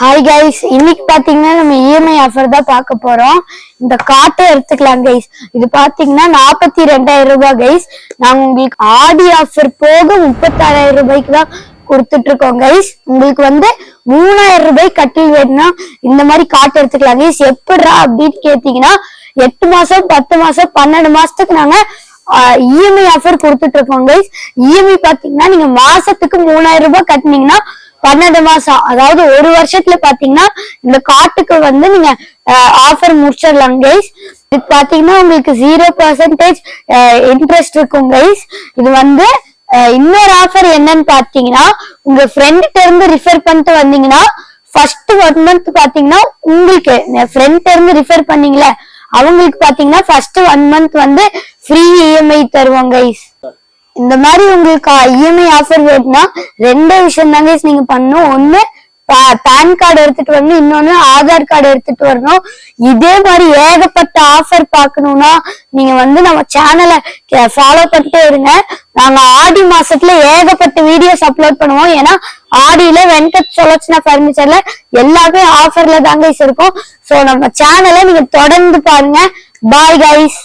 Hi guys, இன்னைக்கு பாத்தீங்கன்னா நம்ம இஎம்ஐ ஆஃபர் தான் பார்க்க போறோம். இந்த கார்ட்டை எடுத்துக்கலாம் கைஸ். இது பாத்தீங்கன்னா 42,000 ரூபாய் கைஸ். நாங்க உங்களுக்கு ஆடி ஆஃபர் போக 36,000 ரூபாய்க்கு தான் கொடுத்துட்டு இருக்கோம் கைஸ். உங்களுக்கு 3,000 ரூபாய் கட்டில் வேணும்னா இந்த மாதிரி கார்ட் எடுத்துக்கலாம் கைஸ். எப்படிரா அப்படின்னு கேட்டீங்கன்னா 8 மாசம் 10 மாசம் 12 மாசத்துக்கு நாங்க இஎம்ஐ ஆஃபர் கொடுத்துட்டு இருக்கோம் கைஸ். இஎம்ஐ பாத்தீங்கன்னா நீங்க மாசத்துக்கு 3,000 ரூபாய் கட்டினீங்கன்னா 12 மாசம், அதாவது ஒரு வருஷத்துல பாத்தீங்கன்னா இந்த கார்ட்டுக்கு நீங்க ஆஃபர் முடிச்சிடலாம் கைஸ். இது பாத்தீங்கன்னா உங்களுக்கு 0% இன்ட்ரெஸ்ட் இருக்கும் கைஸ். இது இன்னொரு ஆஃபர் என்னன்னு பாத்தீங்கன்னா, உங்க ஃப்ரெண்ட்கிட்ட இருந்து ரிஃபர் பண்ணிட்டு வந்தீங்கன்னா ஃபர்ஸ்ட் 1 மந்த் பாத்தீங்கன்னா உங்களுக்கு ஃப்ரெண்ட் இருந்து ரிஃபர் பண்ணீங்களே அவங்களுக்கு பாத்தீங்கன்னா ஃபர்ஸ்ட் 1 மந்த் ஃப்ரீ இஎம்ஐ தருவாங்க கைஸ். இந்த மாதிரி உங்களுக்கு இஎம்ஐ ஆஃபர் வேணும்னா 2 விஷயம் தான் கைஸ் நீங்க பண்ணணும். ஒண்ணு பேன் கார்டு எடுத்துட்டு வரணும், இன்னொன்னு ஆதார் கார்டு எடுத்துட்டு வரணும். இதே மாதிரி ஏகப்பட்ட ஆஃபர் பார்க்கணும்னா நீங்க நம்ம சேனலை ஃபாலோ பண்ணிட்டே இருங்க. நாங்க ஆடி மாசத்துல ஏகப்பட்ட வீடியோஸ் அப்லோட் பண்ணுவோம். ஏன்னா ஆடியில வெங்கட் சொலச்சனா பர்னிச்சர்ல எல்லாமே ஆஃபர்ல தான் கைஸ் இருக்கும். சோ நம்ம சேனலை நீங்க தொடர்ந்து பாருங்க. Bye guys.